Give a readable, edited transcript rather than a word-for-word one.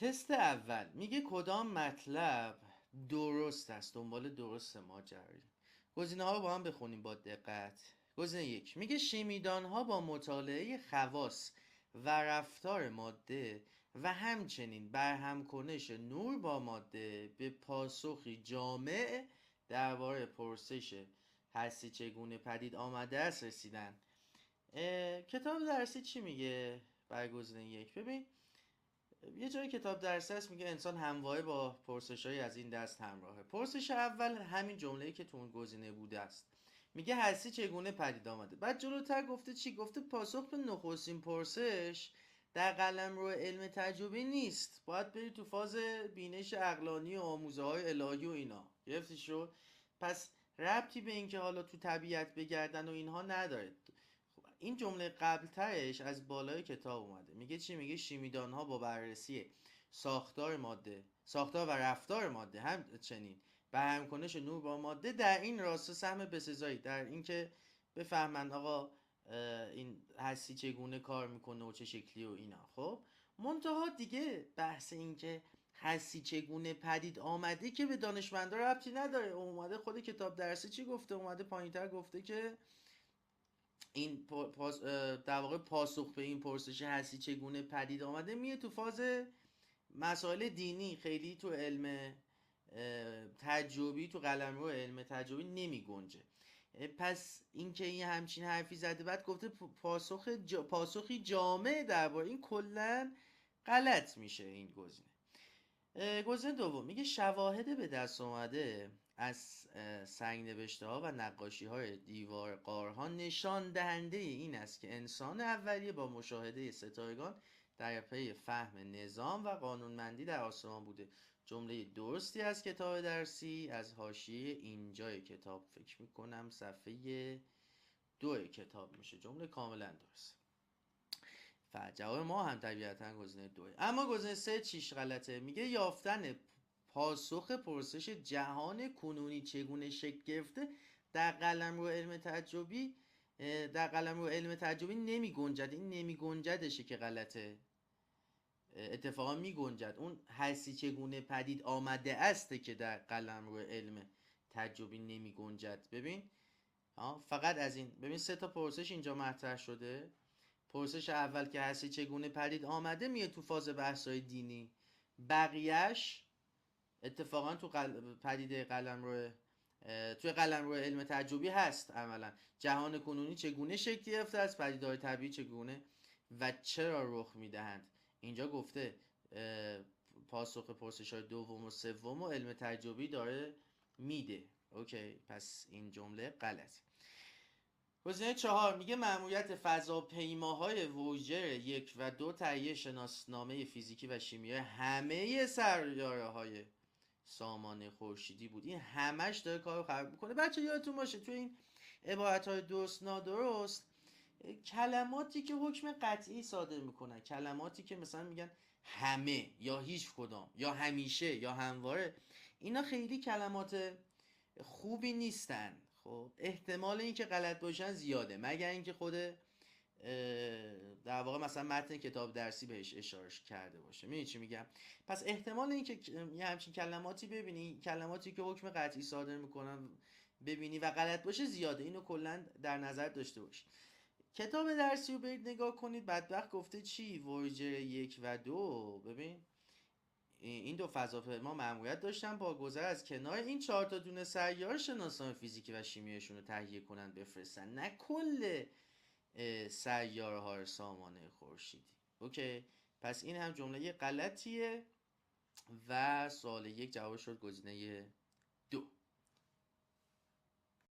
تست اول میگه کدام مطلب درست است، دنبال درست ماجرایی. گزینه ها رو با هم بخونیم با دقت. گزینه یک میگه شیمیدان ها با مطالعه خواص و رفتار ماده و همچنین برهم نور با ماده به پاسخی جامع درباره پرسش هستی چگونه پدید آمده است رسیدن. کتاب درسی چی میگه برای گزینه یک؟ ببین، یه جای کتاب درس هست میگه انسان همواره با پرسش‌های از این دست همراهه. پرسش اول همین جمله‌ای که تو اون گزینه بوده است، میگه هستی چگونه پدید آمده. بعد جلوتر گفته چی؟ گفته پاسخ به نخستین پرسش در قلمرو علم تجربی نیست، باید بری تو فاز بینش عقلانی و آموزه های الهی و اینا. گرفتی شد؟ پس ربطی به اینکه حالا تو طبیعت بگردن و اینها نداره. این جمله قبل ترش از بالای کتاب اومده. میگه چی؟ میگه شیمیدان ها با بررسی ساختار و رفتار ماده همچنین به همکنش نور با ماده در این راستا سهم بسزایی در اینکه بفهمن آقا این هستی چگونه کار میکنه و چه شکلی و اینا. خب منتها دیگه بحث این که هستی چگونه پدید آمده که به دانشمندا ربطی نداره. اومده خود کتاب درسی چی گفته؟ اومده پایینتر گفته که این در واقع پاسخ به این پرسش هستی چگونه پدید آمده میه تو فاز مسائل دینی، خیلی تو علم تجربی، تو قلمرو علم تجربی نمی گنجه. پس اینکه این همچین حرفی زده بعد گفته پاسخی جامع درباره این، کلا غلط میشه این گزینه. گزینه دوم میگه شواهد به دست اومده از سنگ نوشته ها و نقاشی های دیوار غارها نشان دهنده این است که انسان اولیه با مشاهده ستارگان در پی فهم نظام و قانونمندی در آسمان بوده. جمله درستی از کتاب درسی از حاشیه اینجای کتاب، فکر میکنم صفحه 2 کتاب میشه. جمله کاملا درست. جواب ما هم طبیعتا گزینه 2. اما گزینه 3 چیش غلطه؟ میگه یافتن پاسخ پرسش جهان کنونی چگونه شکل گرفته در قلمرو علم تجربی نمی گنجد. این نمی گنجدشه که غلطه. اتفاقا می گنجد. اون هستی چگونه پدید آمده است که در قلمرو علم تجربی نمی گنجد. ببین فقط از این، ببین 3 تا پرسش اینجا مطرح شده. پرسش اول که هستی چگونه پدید آمده میاد تو فاز بحث‌های دینی. بقیهش اتفاقا تو پدیده قلمرو، توی قلمرو علم تجربی هست. عملا جهان کنونی چگونه شکل گرفته است، پدیده‌های طبیعی چگونه و چرا رخ میدهند. اینجا گفته پاسخ پرسش‌های دوم و سوم و علم تجربی داره میده. اوکی، پس این جمله غلطه. گزینه 4 میگه مأموریت فضاپیماهای وویجر 1 و 2 تهیه شناسنامه فیزیکی و شیمیایی همه سیاره‌های سامان خورشیدی بود. این همش داره کارو خراب میکنه. بچه یادتون باشه توی این عبارت‌های درست نادرست، کلماتی که حکم قطعی صادر میکنن، کلماتی که مثلا میگن همه یا هیچ کدام یا همیشه یا همواره، اینا خیلی کلمات خوبی نیستن. خب احتمال اینکه غلط باشن زیاده، مگر اینکه خود در واقع مثلا متن کتاب درسی بهش اشاره کرده باشه. میدونی چی میگم؟ پس احتمال اینکه یه همچین کلماتی ببینی، کلماتی که حکم قطعی صادر میکنن ببینی و غلط باشه زیاده. اینو کلا در نظر داشته باشید. کتاب درسی رو برید نگاه کنید. بدبخت گفته چی؟ وویجر 1 و 2. ببین این 2 فضاپیما مأموریت داشتن با گذر از کنار این 4 تا دونه سیاره شناسنامه فیزیکی و شیمیاییشون رو تهیه کنن بفرستن، نه کل سیاره ها سامانه خورشیدی. اوکی، پس این هم جمله غلطیه و سوال 1 جواب شد گزینه 2.